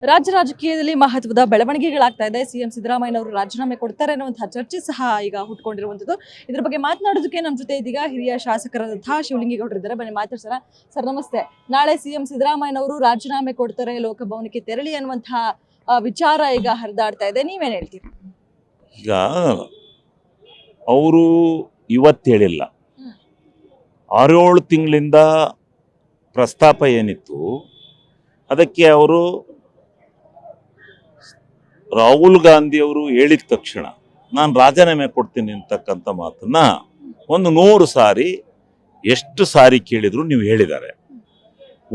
ರಾಜ್ಯ ರಾಜಕೀಯದಲ್ಲಿ ಮಹತ್ವದ ಬೆಳವಣಿಗೆಗಳಾಗ್ತಾ ಇದೆ. ಸಿಎಂ ಸಿದ್ದರಾಮಯ್ಯ ಅವರು ರಾಜೀನಾಮೆ ಕೊಡ್ತಾರೆ ಅನ್ನುವಂತಹ ಚರ್ಚೆ ಸಹ ಈಗ ಹುಟ್ಕೊಂಡಿರುವಂತದ್ದು. ಇದ್ರ ಬಗ್ಗೆ ಮಾತನಾಡೋದಕ್ಕೆ ನಮ್ಮ ಜೊತೆ ಇದೀಗ ಹಿರಿಯ ಶಾಸಕರಾದಂತಹ ಶಿವಲಿಂಗೇಗೌಡರು ಇದ್ದಾರೆ. ಬನ್ನಿ ಮಾತಾಡ್ಸೋಣ. ಸರ್ ನಮಸ್ತೆ. ನಾಳೆ ಸಿಎಂ ಸಿದ್ದರಾಮಯ್ಯ ಅವರು ರಾಜೀನಾಮೆ ಕೊಡ್ತಾರೆ, ಲೋಕಭವನಕ್ಕೆ ತೆರಳಿ ಅನ್ನುವಂತಹ ವಿಚಾರ ಈಗ ಹರಿದಾಡ್ತಾ ಇದೆ. ನೀವೇನ್ ಹೇಳ್ತೀರಿ? ಈಗ ಅವರು ಇವತ್ತು ಹೇಳಿಲ್ಲ, 6-7 ತಿಂಗಳಿಂದ ಪ್ರಸ್ತಾಪ ಏನಿತ್ತು ಅದಕ್ಕೆ ಅವರು ರಾಹುಲ್ ಗಾಂಧಿ ಅವರು ಹೇಳಿದ ತಕ್ಷಣ ನಾನು ರಾಜೀನಾಮೆ ಕೊಡ್ತೀನಿ ಅಂತಕ್ಕಂಥ ಮಾತನ್ನ 100 ಸಾರಿ ಎಷ್ಟು ಸಾರಿ ಕೇಳಿದ್ರು ನೀವು ಹೇಳಿದ್ದಾರೆ.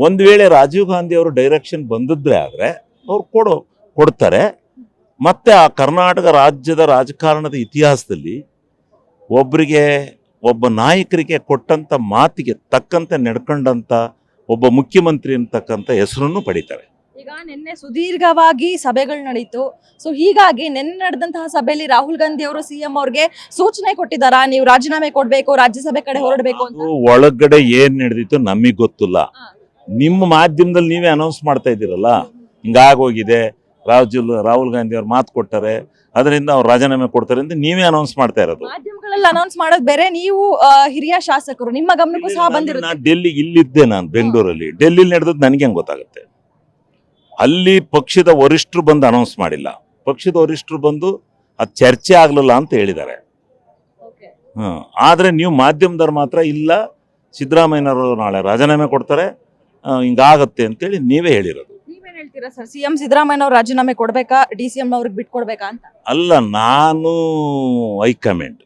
ಒಂದು ವೇಳೆ ರಾಜೀವ್ ಗಾಂಧಿ ಅವರು ಡೈರೆಕ್ಷನ್ ಬಂದಿದ್ರೆ ಆದರೆ ಅವ್ರು ಕೊಡ್ತಾರೆ. ಮತ್ತೆ ಆ ಕರ್ನಾಟಕ ರಾಜ್ಯದ ರಾಜಕಾರಣದ ಇತಿಹಾಸದಲ್ಲಿ ಒಬ್ಬ ನಾಯಕರಿಗೆ ಕೊಟ್ಟಂತ ಮಾತಿಗೆ ತಕ್ಕಂತೆ ನಡ್ಕೊಂಡಂತ ಒಬ್ಬ ಮುಖ್ಯಮಂತ್ರಿ ಅಂತಕ್ಕಂಥ ಹೆಸರನ್ನು ಪಡಿತಾರೆ. ಈಗ ನಿನ್ನೆ ಸುದೀರ್ಘವಾಗಿ ಸಭೆಗಳು ನಡೀತು. ಸೊ ಹೀಗಾಗಿ ನಿನ್ನೆ ನಡೆದಂತಹ ಸಭೆಯಲ್ಲಿ ರಾಹುಲ್ ಗಾಂಧಿ ಅವರು ಸಿಎಂ ಅವ್ರಿಗೆ ಸೂಚನೆ ಕೊಟ್ಟಿದ್ದಾರಾ, ನೀವು ರಾಜೀನಾಮೆ ಕೊಡ್ಬೇಕು, ರಾಜ್ಯಸಭೆ ಕಡೆ ಹೊರಡಬೇಕು ಅಂತ? ಒಳಗಡೆ ಏನ್ ನಡೆದಿತ್ತು ನಮಗ್ ಗೊತ್ತಿಲ್ಲ. ನಿಮ್ಮ ಮಾಧ್ಯಮದಲ್ಲಿ ನೀವೇ ಅನೌನ್ಸ್ ಮಾಡ್ತಾ ಇದ್ದೀರಲ್ಲ, ಹಿಂಗಾಗೋಗಿದೆ, ರಾಹುಲ್ ಗಾಂಧಿ ಅವ್ರು ಮಾತು ಕೊಟ್ಟಾರೆ, ಅದರಿಂದ ಅವ್ರು ರಾಜೀನಾಮೆ ಕೊಡ್ತಾರೆ ಅಂತ ನೀವೇ ಅನೌನ್ಸ್ ಮಾಡ್ತಾ ಇರೋದು. ಮಾಧ್ಯಮಗಳಲ್ಲಿ ಅನೌನ್ಸ್ ಮಾಡೋದು ಬೇರೆ, ನೀವು ಹಿರಿಯ ಶಾಸಕರು, ನಿಮ್ಮ ಗಮನಕ್ಕೂ ಸಹ ಬಂದಿರುತ್ತೆ. ಡೆಲ್ಲಿ ಇಲ್ಲಿದ್ದೆ, ನಾನು ಬೆಂಗಳೂರಲ್ಲಿ. ಡೆಲ್ಲಿಲಿ ನಡೆದದ್ದು ನನಗೆ ಹೆಂಗ್ ಗೊತ್ತಾಗುತ್ತೆ? ಅಲ್ಲಿ ಪಕ್ಷದ ವರಿಷ್ಠರು ಬಂದು ಅನೌನ್ಸ್ ಮಾಡಿಲ್ಲ, ಪಕ್ಷದ ವರಿಷ್ಠರು ಬಂದು ಅದು ಚರ್ಚೆ ಆಗ್ಲಿಲ್ಲ ಅಂತ ಹೇಳಿದ್ದಾರೆ. ಆದ್ರೆ ನೀವು ಮಾಧ್ಯಮದವ್ರು ಮಾತ್ರ ಇಲ್ಲ, ಸಿದ್ದರಾಮಯ್ಯನವರು ನಾಳೆ ರಾಜೀನಾಮೆ ಕೊಡ್ತಾರೆ, ಹಿಂಗಾಗತ್ತೆ ಅಂತೇಳಿ ನೀವೇ ಹೇಳಿರೋದು. ನೀವೇನ್ ಹೇಳ್ತೀರಾ ಸರ್? ಸಿಎಂ ಸಿದ್ದರಾಮಯ್ಯ ಅವರು ರಾಜೀನಾಮೆ ಕೊಡ್ಬೇಕಾ, DCM ಅವ್ರಿಗೆ ಬಿಟ್ಕೊಡ್ಬೇಕಾ ಅಂತ? ಅಲ್ಲ, ನಾನು ಹೈಕಮಾಂಡ್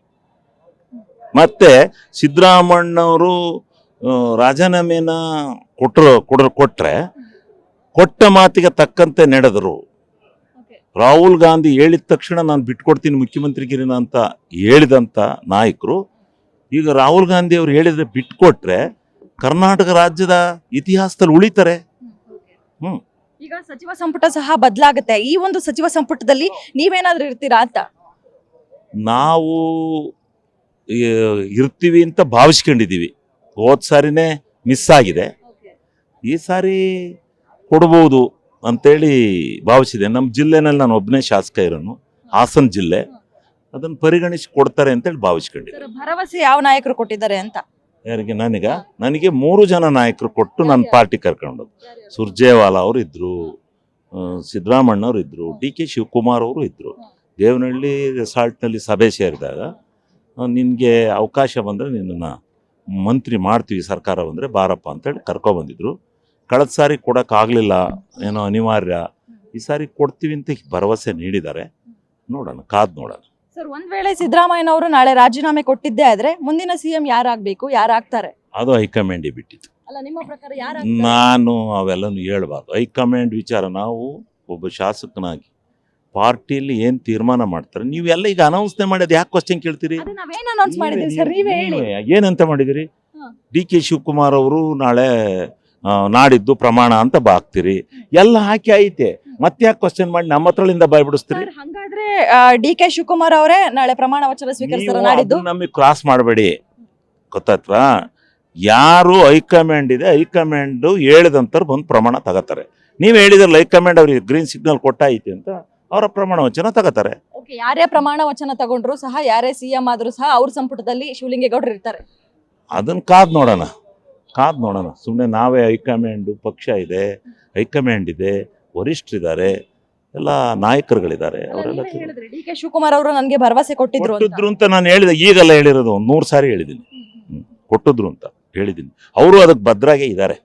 ಮತ್ತೆ ಸಿದ್ದರಾಮಣ್ಣವರು ರಾಜೀನಾಮೆನ ಕೊಟ್ರೆ ಕೊಟ್ಟ ಮಾತಿಗೆ ತಕ್ಕಂತೆ ನಡೆದರು. ರಾಹುಲ್ ಗಾಂಧಿ ಹೇಳಿದ ತಕ್ಷಣ ನಾನು ಬಿಟ್ಕೊಡ್ತೀನಿ ಮುಖ್ಯಮಂತ್ರಿಗಿರಿನ ಅಂತ ಹೇಳಿದಂತ ನಾಯಕರು ಈಗ ರಾಹುಲ್ ಗಾಂಧಿ ಅವರು ಹೇಳಿದ್ರೆ ಬಿಟ್ಕೊಟ್ರೆ ಕರ್ನಾಟಕ ರಾಜ್ಯದ ಇತಿಹಾಸದಲ್ಲಿ ಉಳಿತಾರೆ. ಈಗ ಸಚಿವ ಸಂಪುಟ ಸಹ ಬದಲಾಗುತ್ತೆ. ಈ ಒಂದು ಸಚಿವ ಸಂಪುಟದಲ್ಲಿ ನೀವೇನಾದ್ರೂ ಇರ್ತೀರಾ ಅಂತ? ನಾವು ಇರ್ತೀವಿ ಅಂತ ಭಾವಿಸ್ಕೊಂಡಿದೀವಿ. ಹೋದ್ ಸಾರಿನೇ ಮಿಸ್ ಆಗಿದೆ, ಈ ಸಾರಿ ಕೊಡ್ಬೋದು ಅಂತೇಳಿ ಭಾವಿಸಿದೆ. ನಮ್ಮ ಜಿಲ್ಲೆನಲ್ಲಿ ನಾನು ಒಬ್ಬನೇ ಶಾಸಕ ಇರೋನು, ಹಾಸನ ಜಿಲ್ಲೆ, ಅದನ್ನು ಪರಿಗಣಿಸಿ ಕೊಡ್ತಾರೆ ಅಂತೇಳಿ ಭಾವಿಸ್ಕೊಂಡಿದ್ದೆ. ಭರವಸೆ ಯಾವ ನಾಯಕರು ಕೊಟ್ಟಿದ್ದಾರೆ ಅಂತ? ಯಾರಿಗೆ? ನನಗೆ 3 ಜನ ನಾಯಕರು ಕೊಟ್ಟು ನನ್ನ ಪಾರ್ಟಿ ಕರ್ಕೊಂಡು, ಸುರ್ಜೇವಾಲಾ ಅವರು ಇದ್ರು, ಸಿದ್ದರಾಮಣ್ಣವ್ರು ಇದ್ರು, DK ಶಿವಕುಮಾರ್ ಅವರು ಇದ್ರು. ದೇವನಹಳ್ಳಿ ರೆಸಾರ್ಟ್ನಲ್ಲಿ ಸಭೆ ಸೇರಿದಾಗ ನಿನಗೆ ಅವಕಾಶ ಬಂದರೆ ನಿನ್ನನ್ನು ಮಂತ್ರಿ ಮಾಡ್ತೀವಿ, ಸರ್ಕಾರ ಬಂದರೆ ಬಾರಪ್ಪ ಅಂತೇಳಿ ಕರ್ಕೊಬಂದಿದ್ರು. ಕಳೆದ ಸಾರಿ ಕೊಡೋಕ್ಕಾಗಲಿಲ್ಲ, ಏನೋ ಅನಿವಾರ್ಯ, ಈ ಸಾರಿ ಕೊಡ್ತೀವಿ ಅಂತ ಭರವಸೆ ನೀಡಿದ್ದಾರೆ. ನೋಡೋಣ, ಕಾದ್ ನೋಡೋಣ. ಸರ್, ಒಂದ್ ವೇಳೆ ಸಿದ್ದರಾಮಯ್ಯನವರು ನಾಳೆ ರಾಜೀನಾಮೆ ಕೊಟ್ಟಿದ್ದೇ ಆದ್ರೆ ಮುಂದಿನ CM ಯಾರಾಗಬೇಕು, ಯಾರಾಗ್ತಾರೆ? ಅದು ಹೈಕಮಾಂಡಿಗೆ ಬಿಟ್ಟಿತ್ತು. ಅಲ್ಲ, ನಿಮ್ಮ ಪ್ರಕಾರ ಯಾರು? ನಾನು ಅವೆಲ್ಲನೂ ಹೇಳ್ಬಾರ್ದು. ಹೈಕಮಾಂಡ್ ವಿಚಾರ. ನಾವು ಒಬ್ಬ ಶಾಸಕನಾಗಿ ಪಾರ್ಟಿಯಲ್ಲಿ ಏನ್ ತೀರ್ಮಾನ ಮಾಡ್ತಾರೆ ನೀವೆಲ್ಲ ಈಗ ಅನೌನ್ಸ್ ಮಾಡೋದು ಯಾಕೆ ಕ್ವಶನ್ ಕೇಳ್ತೀರಿ? ಏನಂತ ಮಾಡಿದಿರಿ? DK ಶಿವಕುಮಾರ್ ಅವರು ನಾಳೆ ನಾಡಿದ್ದು ಪ್ರಮಾಣ ಅಂತ ಹಾಕ್ತಿರಿ, ಎಲ್ಲ ಹಾಕಿ ಐತೆ, ಮತ್ತೆ ಯಾಕೆ ಕ್ವಶನ್ ಮಾಡಿ ನಮ್ಮ ಹತ್ರಳಿಂದ ಬಾಯ್ಬಿಡಿಸ್ತೀರಿ? ಹಾಗಾದ್ರೆ DK ಶಿವಕುಮಾರ್ ಅವರೇ ನಾಳೆ ಪ್ರಮಾಣ ವಚನ ಸ್ವೀಕರಿಸ್ತಾರೆ ನಾಡಿದ್ದು. ನಮಗೆ ಕ್ರಾಸ್ ಮಾಡಬೇಡಿ, ಗೊತ್ತಾಯ್ತಾ? ಯಾರು ಹೈಕಮಾಂಡ್ ಇದೆ, ಹೈಕಮಾಂಡ್ ಹೇಳಿದಂತವ್ರು ಬಂದು ಪ್ರಮಾಣ ತಗೋತಾರೆ. ನೀವ್ ಹೇಳಿದ್ರಲ್ಲ ಹೈಕಮಾಂಡ್ ಅವ್ರಿಗೆ ಗ್ರೀನ್ ಸಿಗ್ನಲ್ ಕೊಟ್ಟಾಯ್ತು ಅಂತ, ಅವರ ಪ್ರಮಾಣ ವಚನ ತಗೋತಾರೆ. ಯಾರೇ ಪ್ರಮಾಣ ವಚನ ತಗೊಂಡ್ರು ಸಹ, ಯಾರೇ CM ಆದ್ರೂ ಸಹ ಅವ್ರ ಸಂಪುಟದಲ್ಲಿ ಶಿವಲಿಂಗೇಗೌಡರು ಇರ್ತಾರೆ. ಅದನ್ನ ಕಾದ್ ನೋಡೋಣ. ಸುಮ್ಮನೆ ನಾವೇ ಹೈಕಮಾಂಡ್, ಪಕ್ಷ ಇದೆ, ಹೈಕಮಾಂಡ್ ಇದೆ, ವರಿಷ್ಠರಿದ್ದಾರೆ, ಎಲ್ಲ ನಾಯಕರುಗಳಿದ್ದಾರೆ. ಅವರೆಲ್ಲ DK ಶಿವಕುಮಾರ್ ಅವರು ನನಗೆ ಭರವಸೆ ಕೊಟ್ಟಿದ್ರು ಅಂತ ನಾನು ಹೇಳಿದೆ. ಈಗೆಲ್ಲ ಹೇಳಿರೋದು 100 ಸಾರಿ ಹೇಳಿದ್ದೀನಿ, ಕೊಟ್ಟಿದ್ರು ಅಂತ ಹೇಳಿದ್ದೀನಿ. ಅವರು ಅದಕ್ಕೆ ಭದ್ರಾಗೆ ಇದ್ದಾರೆ.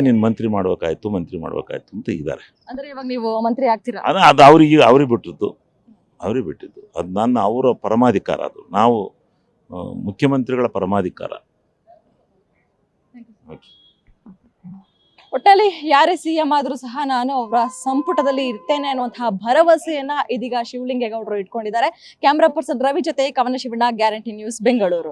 ನೀನ್ ಮಂತ್ರಿ ಮಾಡ್ಬೇಕಾಯ್ತು ಅಂತ ಇದ್ದಾರೆ. ಅಂದ್ರೆ ಇವಾಗ ನೀವು ಮಂತ್ರಿ ಆಗ್ತೀರಾ? ಅದು ಅವ್ರಿಗೆ ಬಿಟ್ಟಿದ್ದು. ಅದು ನನ್ನ ಅವರ ಪರಮಾಧಿಕಾರ. ಅದು ನಾವು ಮುಖ್ಯಮಂತ್ರಿಗಳ ಪರಮಾಧಿಕಾರ. ಒಟ್ಟಲ್ಲಿ ಯಾರೇ CM ಆದ್ರೂ ಸಹ ನಾನು ಅವರ ಸಂಪುಟದಲ್ಲಿ ಇರ್ತೇನೆ ಅನ್ನುವಂತಹ ಭರವಸೆಯನ್ನ ಇದೀಗ ಶಿವಲಿಂಗೇಗೌಡರು ಇಟ್ಕೊಂಡಿದ್ದಾರೆ. ಕ್ಯಾಮರಾ ಪರ್ಸನ್ ರವಿ ಜೊತೆ ಕವನ ಶಿವಣ್ಣ, ಗ್ಯಾರಂಟಿ ನ್ಯೂಸ್, ಬೆಂಗಳೂರು.